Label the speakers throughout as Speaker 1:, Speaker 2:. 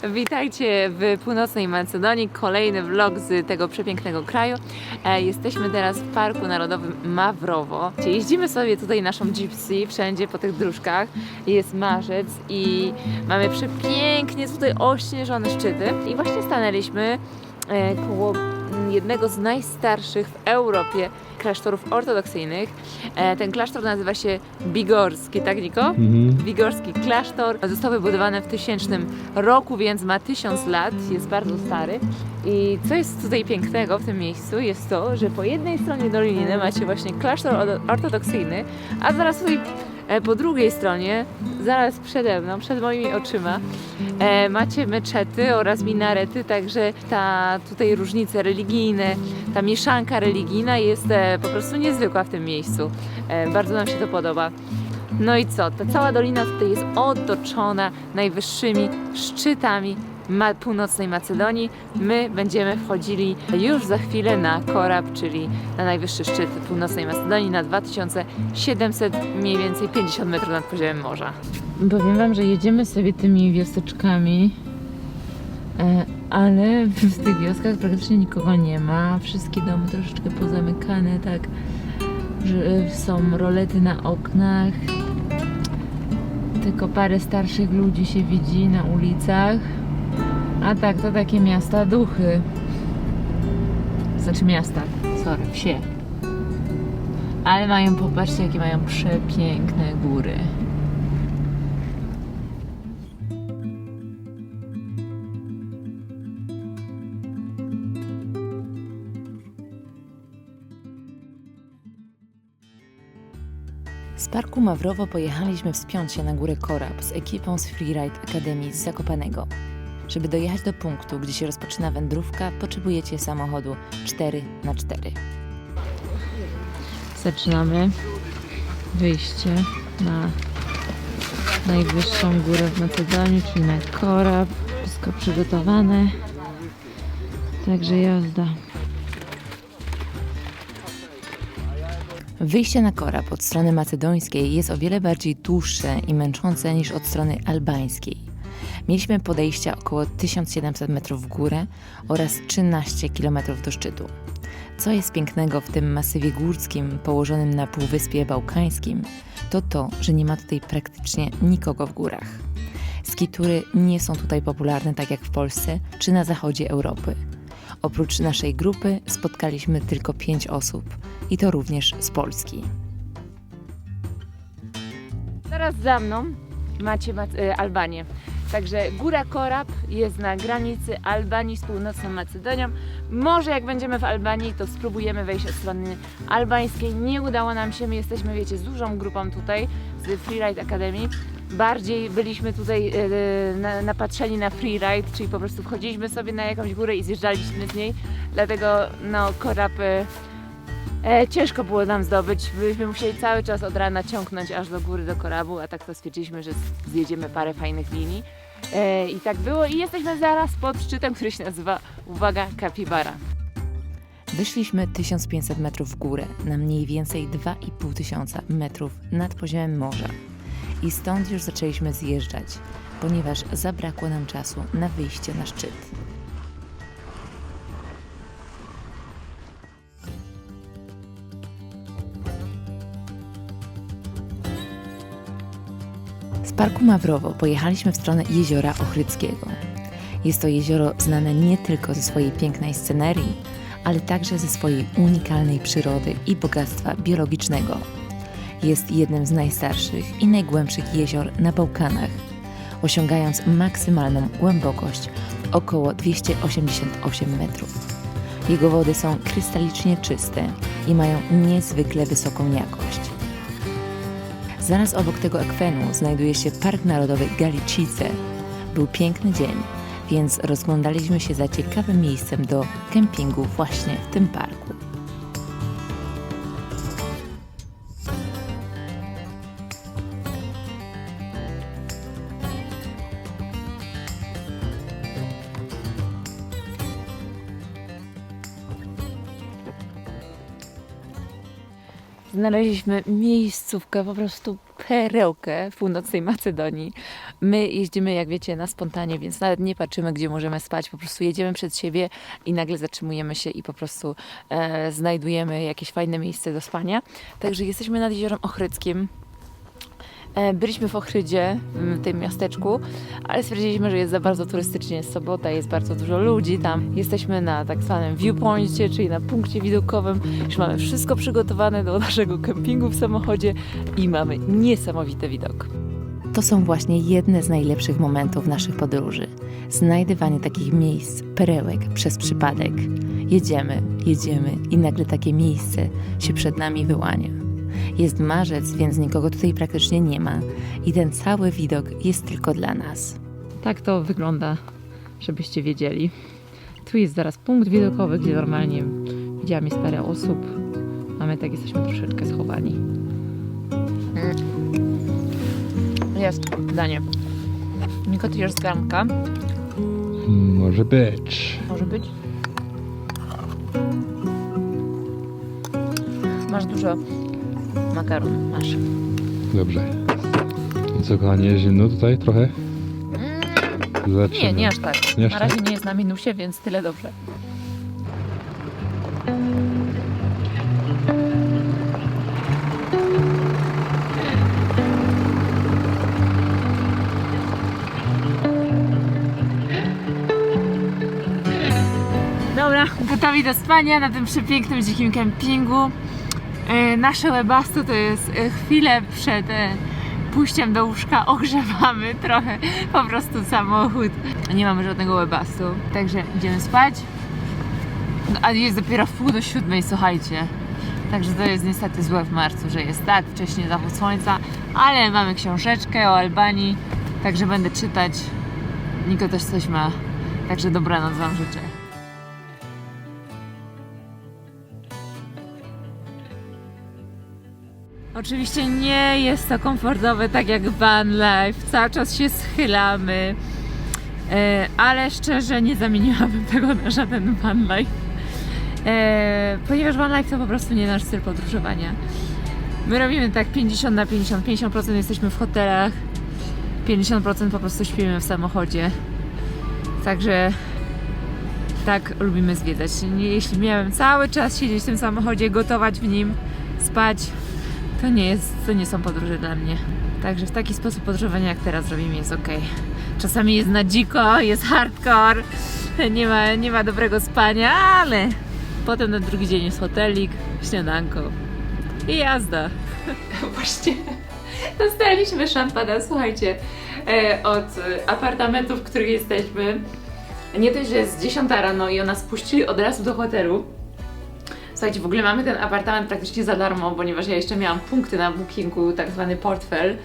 Speaker 1: Witajcie w północnej Macedonii, kolejny vlog z tego przepięknego kraju. Jesteśmy teraz w Parku Narodowym Mavrovo. Jeździmy sobie tutaj naszą Gypsy wszędzie po tych dróżkach. Jest marzec i mamy przepięknie tutaj ośnieżone szczyty. I właśnie stanęliśmy koło jednego z najstarszych w Europie klasztorów ortodoksyjnych. Ten klasztor nazywa się Bigorski, tak Niko? Bigorski klasztor został wybudowany w 1000 roku, więc ma 1000 lat, jest bardzo stary. I co jest tutaj pięknego w tym miejscu jest to, że po jednej stronie doliny macie właśnie klasztor ortodoksyjny, a zaraz tutaj po drugiej stronie, zaraz przede mną, przed moimi oczyma, macie meczety oraz minarety, także ta tutaj różnice religijne, ta mieszanka religijna jest po prostu niezwykła w tym miejscu. Bardzo nam się to podoba. No i co? Ta cała dolina tutaj jest otoczona najwyższymi szczytami północnej Macedonii. My będziemy wchodzili już za chwilę na Korab, czyli na najwyższy szczyt północnej Macedonii, na 2700, mniej więcej 50 metrów nad poziomem morza. Powiem wam, że jedziemy sobie tymi wioseczkami, ale w tych wioskach praktycznie nikogo nie ma. Wszystkie domy troszeczkę pozamykane, tak, że są rolety na oknach. Tylko parę starszych ludzi się widzi na ulicach. A tak, to takie miasta duchy. Znaczy miasta, sorry, wsie. Ale mają, popatrzcie, jakie mają przepiękne góry. Z Parku Mavrovo pojechaliśmy wspiąć się na górę Korab z ekipą z Freeride Akademii z Zakopanego. Żeby dojechać do punktu, gdzie się rozpoczyna wędrówka, potrzebujecie samochodu 4x4. Zaczynamy wyjście na najwyższą górę w Macedonii, czyli na Korab. Wszystko przygotowane, także jazda. Wyjście na Korab od strony macedońskiej jest o wiele bardziej dłuższe i męczące niż od strony albańskiej. Mieliśmy podejścia około 1700 metrów w górę oraz 13 km do szczytu. Co jest pięknego w tym masywie górskim położonym na Półwyspie Bałkańskim, to to, że nie ma tutaj praktycznie nikogo w górach. Skitury nie są tutaj popularne tak jak w Polsce czy na zachodzie Europy. Oprócz naszej grupy spotkaliśmy tylko 5 osób i to również z Polski. Zaraz za mną macie Albanię. Także góra Korab jest na granicy Albanii z północną Macedonią. Może jak będziemy w Albanii, to spróbujemy wejść od strony albańskiej. Nie udało nam się, my jesteśmy, wiecie, z dużą grupą tutaj z Freeride Academy. Bardziej byliśmy tutaj napatrzeni na freeride, czyli po prostu wchodziliśmy sobie na jakąś górę i zjeżdżaliśmy z niej. Dlatego no Korab ciężko było nam zdobyć. Byśmy musieli cały czas od rana ciągnąć aż do góry, do Korabu, a tak to stwierdziliśmy, że zjedziemy parę fajnych linii. I tak było i jesteśmy zaraz pod szczytem, który się nazywa, uwaga, Kapibara. Wyszliśmy 1500 metrów w górę na mniej więcej 2500 metrów nad poziomem morza. I stąd już zaczęliśmy zjeżdżać, ponieważ zabrakło nam czasu na wyjście na szczyt. Z Parku Mavrovo pojechaliśmy w stronę jeziora Ochrydzkiego. Jest to jezioro znane nie tylko ze swojej pięknej scenerii, ale także ze swojej unikalnej przyrody i bogactwa biologicznego. Jest jednym z najstarszych i najgłębszych jezior na Bałkanach, osiągając maksymalną głębokość około 288 metrów. Jego wody są krystalicznie czyste i mają niezwykle wysoką jakość. Zaraz obok tego akwenu znajduje się Park Narodowy Galicice. Był piękny dzień, więc rozglądaliśmy się za ciekawym miejscem do kempingu właśnie w tym parku. Znaleźliśmy miejscówkę, po prostu perełkę w północnej Macedonii. My jeździmy, jak wiecie, na spontanie, więc nawet nie patrzymy, gdzie możemy spać. Po prostu jedziemy przed siebie i nagle zatrzymujemy się i po prostu znajdujemy jakieś fajne miejsce do spania. Także jesteśmy nad Jeziorem Ochrydzkim. Byliśmy w Ochrydzie, w tym miasteczku, ale stwierdziliśmy, że jest za bardzo turystycznie, jest sobota, jest bardzo dużo ludzi tam. Jesteśmy na tak zwanym viewpointie, czyli na punkcie widokowym. Już mamy wszystko przygotowane do naszego kempingu w samochodzie i mamy niesamowity widok. To są właśnie jedne z najlepszych momentów naszych podróży. Znajdywanie takich miejsc, perełek przez przypadek. Jedziemy i nagle takie miejsce się przed nami wyłania. Jest marzec, więc nikogo tutaj praktycznie nie ma i ten cały widok jest tylko dla nas. Tak to wygląda, żebyście wiedzieli. Tu jest zaraz punkt widokowy, gdzie normalnie widziałam jest parę osób, a my tak jesteśmy troszeczkę schowani. Jest danie. Niko, ty jesz z garnka?
Speaker 2: Może być.
Speaker 1: Może być. Masz dużo makaron, masz.
Speaker 2: Dobrze. I co, kochanie, zimno tutaj trochę? Zobaczymy.
Speaker 1: Nie aż tak.
Speaker 2: Nie aż
Speaker 1: Na
Speaker 2: tak?
Speaker 1: razie nie jest na minusie, więc tyle dobrze. Dobra, gotowi do spania na tym przepięknym, dzikim kempingu. Nasze webasto to jest chwilę przed pójściem do łóżka, ogrzewamy trochę po prostu samochód. Nie mamy żadnego webastu, także idziemy spać. No, a jest dopiero 6:30, słuchajcie. Także to jest niestety złe w marcu, że jest tak wcześnie zachód słońca, ale mamy książeczkę o Albanii, także będę czytać. Niko też coś ma, także dobranoc wam życzę. Oczywiście nie jest to komfortowe, tak jak van life, cały czas się schylamy, ale szczerze nie zamieniłabym tego na żaden van life, ponieważ van life to po prostu nie nasz styl podróżowania. My robimy tak 50/50, 50% jesteśmy w hotelach, 50% po prostu śpimy w samochodzie, także tak lubimy zwiedzać. Jeśli miałem cały czas siedzieć w tym samochodzie, gotować w nim, spać, to nie są podróże dla mnie. Także w taki sposób podróżowania, jak teraz robimy, jest ok. Czasami jest na dziko, jest hardcore, nie ma dobrego spania, ale potem na drugi dzień jest hotelik, śniadanko i jazda. Właśnie dostaliśmy szampana, słuchajcie, od apartamentu, w których jesteśmy. Nie dość, że jest 10 rano i ona spuścili od razu do hotelu. Słuchajcie, w ogóle mamy ten apartament praktycznie za darmo, ponieważ ja jeszcze miałam punkty na bookingu, tak zwany portfel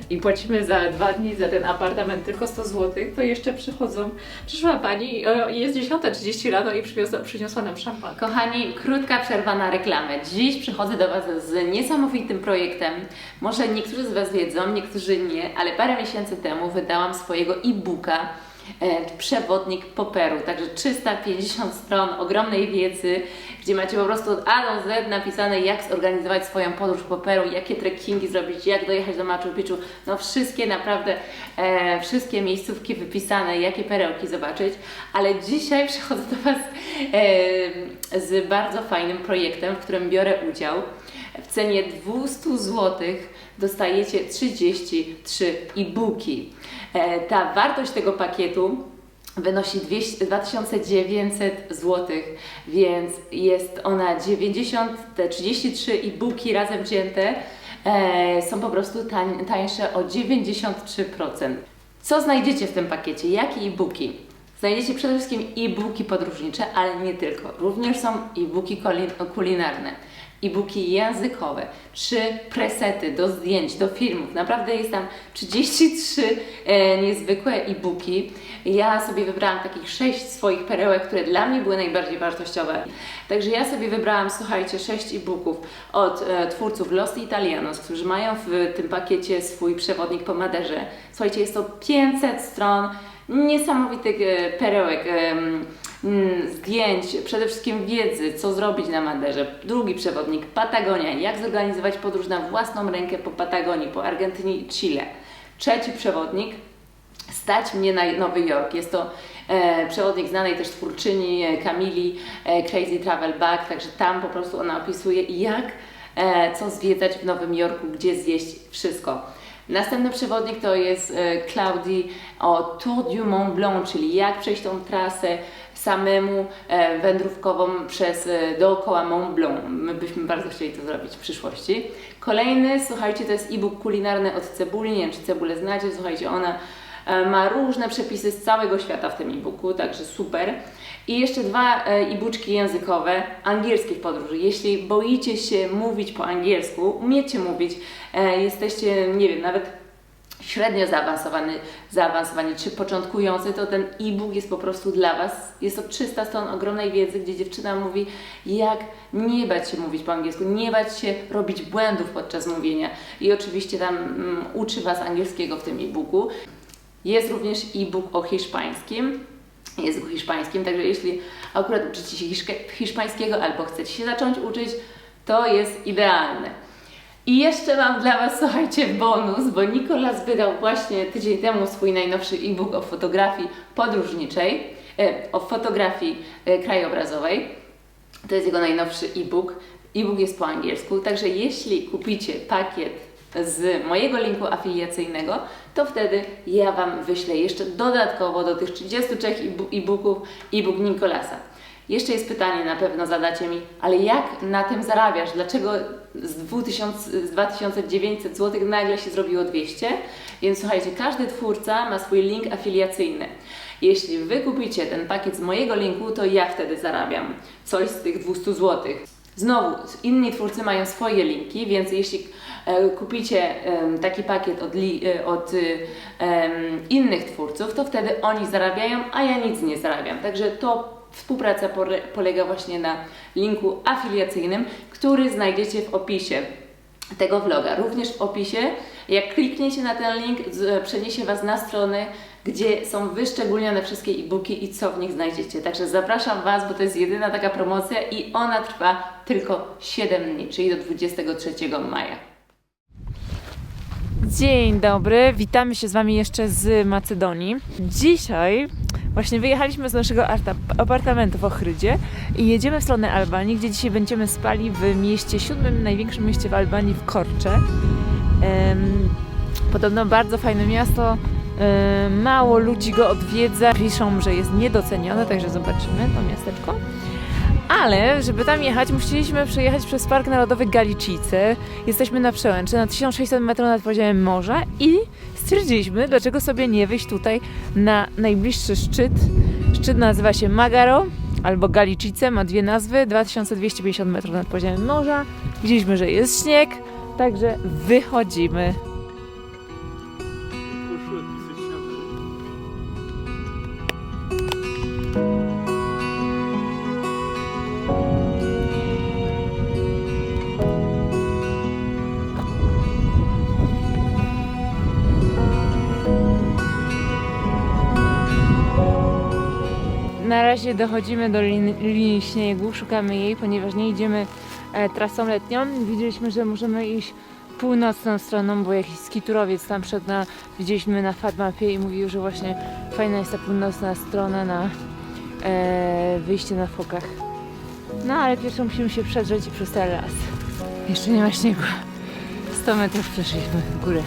Speaker 1: i płacimy za 2 dni za ten apartament tylko 100 zł, to jeszcze przyszła pani, jest 10:30 rano i przyniosła nam szampan. Kochani, krótka przerwa na reklamę. Dziś przychodzę do Was z niesamowitym projektem. Może niektórzy z Was wiedzą, niektórzy nie, ale parę miesięcy temu wydałam swojego e-booka Przewodnik po Peru, także 350 stron ogromnej wiedzy, gdzie macie po prostu od A do Z napisane, jak zorganizować swoją podróż po Peru, jakie trekkingi zrobić, jak dojechać do Machu Picchu, no wszystkie naprawdę, wszystkie miejscówki wypisane, jakie perełki zobaczyć, ale dzisiaj przychodzę do Was z bardzo fajnym projektem, w którym biorę udział. W cenie 200 zł dostajecie 33 e-booki. Ta wartość tego pakietu wynosi 2900 zł, więc jest ona 33 e-booki razem wzięte są po prostu tańsze o 93%. Co znajdziecie w tym pakiecie? Jakie e-booki? Znajdziecie przede wszystkim e-booki podróżnicze, ale nie tylko. Również są e-booki kulinarne, e-booki językowe, 3 presety do zdjęć, do filmów. Naprawdę jest tam 33 niezwykłe e-booki. Ja sobie wybrałam takich 6 swoich perełek, które dla mnie były najbardziej wartościowe. Także ja sobie wybrałam, słuchajcie, 6 e-booków od twórców Los Italianos, którzy mają w tym pakiecie swój przewodnik po Maderze. Słuchajcie, jest to 500 stron niesamowitych perełek, zdjęć, przede wszystkim wiedzy, co zrobić na Maderze. Drugi przewodnik, Patagonia, jak zorganizować podróż na własną rękę po Patagonii, po Argentynie i Chile. Trzeci przewodnik, Stać mnie na Nowy Jork. Jest to przewodnik znanej też twórczyni Kamili Crazy Travel Bag, także tam po prostu ona opisuje jak co zwiedzać w Nowym Jorku, gdzie zjeść wszystko. Następny przewodnik to jest Claudii o Tour du Mont Blanc, czyli jak przejść tą trasę samemu wędrówkową dookoła Mont Blanc. My byśmy bardzo chcieli to zrobić w przyszłości. Kolejny, słuchajcie, to jest e-book kulinarny od Cebuli. Nie wiem, czy Cebulę znacie, słuchajcie, ona ma różne przepisy z całego świata w tym e-booku, także super. I jeszcze 2 e-booczki językowe angielskich podróży. Jeśli boicie się mówić po angielsku, umiecie mówić, jesteście, nie wiem, nawet średnio zaawansowani czy początkujący, to ten e-book jest po prostu dla Was. Jest to 300 stron ogromnej wiedzy, gdzie dziewczyna mówi, jak nie bać się mówić po angielsku, nie bać się robić błędów podczas mówienia. I oczywiście tam uczy Was angielskiego w tym e-booku. Jest również e-book o języku hiszpańskim, także jeśli akurat uczycie się hiszpańskiego albo chcecie się zacząć uczyć, to jest idealne. I jeszcze mam dla Was, słuchajcie, bonus, bo Nicolas wydał właśnie tydzień temu swój najnowszy e-book o fotografii podróżniczej, o fotografii krajobrazowej. To jest jego najnowszy e-book. E-book jest po angielsku, także jeśli kupicie pakiet z mojego linku afiliacyjnego, to wtedy ja Wam wyślę jeszcze dodatkowo do tych 33 e-booków e-book Nicolasa. Jeszcze jest pytanie, na pewno zadacie mi, ale jak na tym zarabiasz? Dlaczego z 2900 zł nagle się zrobiło 200? Więc słuchajcie, każdy twórca ma swój link afiliacyjny. Jeśli Wy kupicie ten pakiet z mojego linku, to ja wtedy zarabiam coś z tych 200 zł. Znowu, inni twórcy mają swoje linki, więc jeśli kupicie taki pakiet od innych twórców, to wtedy oni zarabiają, a ja nic nie zarabiam. Także to współpraca polega właśnie na linku afiliacyjnym, który znajdziecie w opisie tego vloga. Również w opisie, jak klikniecie na ten link, przeniesie Was na stronę, gdzie są wyszczególnione wszystkie e-booki i co w nich znajdziecie. Także zapraszam Was, bo to jest jedyna taka promocja i ona trwa tylko 7 dni, czyli do 23 maja. Dzień dobry, witamy się z Wami jeszcze z Macedonii. Dzisiaj właśnie wyjechaliśmy z naszego apartamentu w Ochrydzie i jedziemy w stronę Albanii, gdzie dzisiaj będziemy spali w mieście, 7. największym mieście w Albanii, w Korcze. Podobno bardzo fajne miasto, mało ludzi go odwiedza, piszą, że jest niedocenione, także zobaczymy to miasteczko. Ale żeby tam jechać, musieliśmy przejechać przez Park Narodowy Galicice. Jesteśmy na przełęczy, na 1600 metrów nad poziomem morza i stwierdziliśmy, dlaczego sobie nie wyjść tutaj na najbliższy szczyt. Szczyt nazywa się Magaro albo Galicice, ma 2 nazwy, 2250 metrów nad poziomem morza. Widzieliśmy, że jest śnieg, także wychodzimy. Na razie dochodzimy do linii śniegu, szukamy jej, ponieważ nie idziemy trasą letnią. Widzieliśmy, że możemy iść północną stroną, bo jakiś skiturowiec tam przed nami widzieliśmy na FatMapie i mówił, że właśnie fajna jest ta północna strona na wyjście na fokach. No ale pierwszą musimy się przedrzeć i przez ten las. Jeszcze nie ma śniegu. 100 metrów przeszliśmy w górę.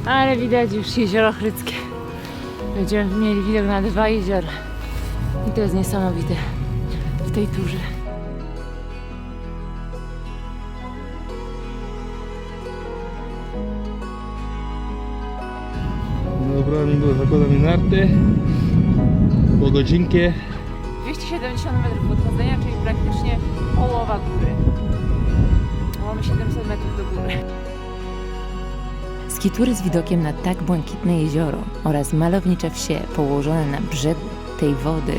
Speaker 1: Ale widać już jezioro Ochrydzkie. Będziemy mieli widok na 2 jeziora. I to jest niesamowite w tej turze.
Speaker 2: Dobra, niedługo zakładamy narty. Po godzinkę.
Speaker 1: 270 metrów podchodzenia, czyli praktycznie połowa góry. Mamy 700 metrów do góry.
Speaker 3: Skitury z widokiem na tak błękitne jezioro oraz malownicze wsie położone na brzegu tej wody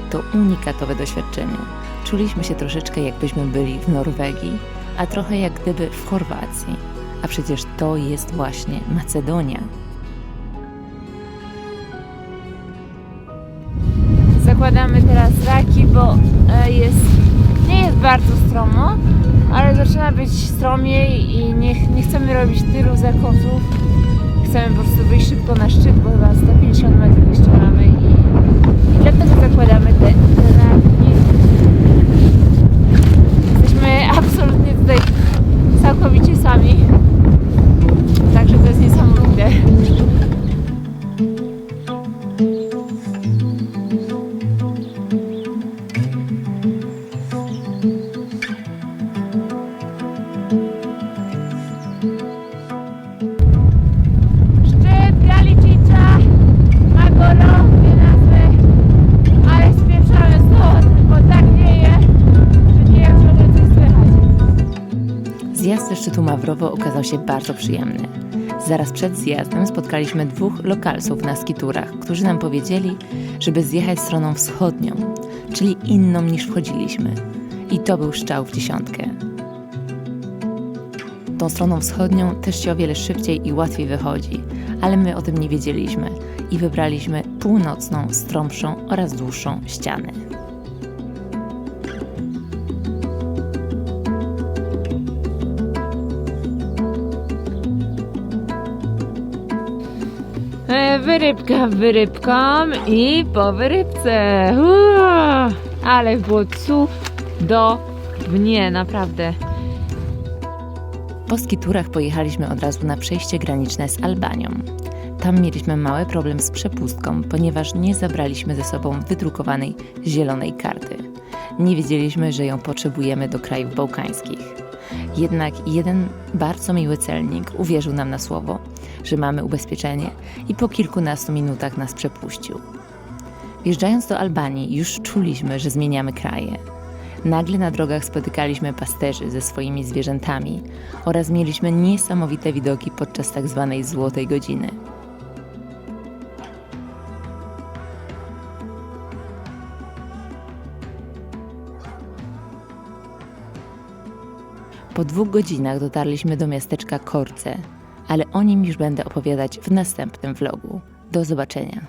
Speaker 3: to unikatowe doświadczenie. Czuliśmy się troszeczkę jakbyśmy byli w Norwegii, a trochę jak gdyby w Chorwacji. A przecież to jest właśnie Macedonia.
Speaker 1: Zakładamy teraz raki, bo nie jest bardzo stromo, ale zaczyna być stromiej i nie chcemy robić tylu zakosów. chcemy po prostu wyjść szybko na szczyt, bo chyba 150 metrów jeszcze mamy i dlatego zakładamy te narty. Jesteśmy absolutnie tutaj całkowicie sami, także to jest niesamowite.
Speaker 3: Zjazd ze szczytu Mawrowo okazał się bardzo przyjemny. Zaraz przed zjazdem spotkaliśmy 2 lokalsów na skiturach, którzy nam powiedzieli, żeby zjechać stroną wschodnią, czyli inną niż wchodziliśmy. I to był strzał w dziesiątkę. Tą stroną wschodnią też się o wiele szybciej i łatwiej wychodzi, ale my o tym nie wiedzieliśmy i wybraliśmy północną, strąbszą oraz dłuższą ścianę.
Speaker 1: Wyrybka i po wyrybce. Ale było cudownie, naprawdę.
Speaker 3: Po skiturach pojechaliśmy od razu na przejście graniczne z Albanią. Tam mieliśmy mały problem z przepustką, ponieważ nie zabraliśmy ze sobą wydrukowanej zielonej karty. Nie wiedzieliśmy, że ją potrzebujemy do krajów bałkańskich. Jednak jeden bardzo miły celnik uwierzył nam na słowo, że mamy ubezpieczenie i po kilkunastu minutach nas przepuścił. Wjeżdżając do Albanii już czuliśmy, że zmieniamy kraje. Nagle na drogach spotykaliśmy pasterzy ze swoimi zwierzętami oraz mieliśmy niesamowite widoki podczas tak zwanej złotej godziny. Po 2 godzinach dotarliśmy do miasteczka Korce, ale o nim już będę opowiadać w następnym vlogu. Do zobaczenia.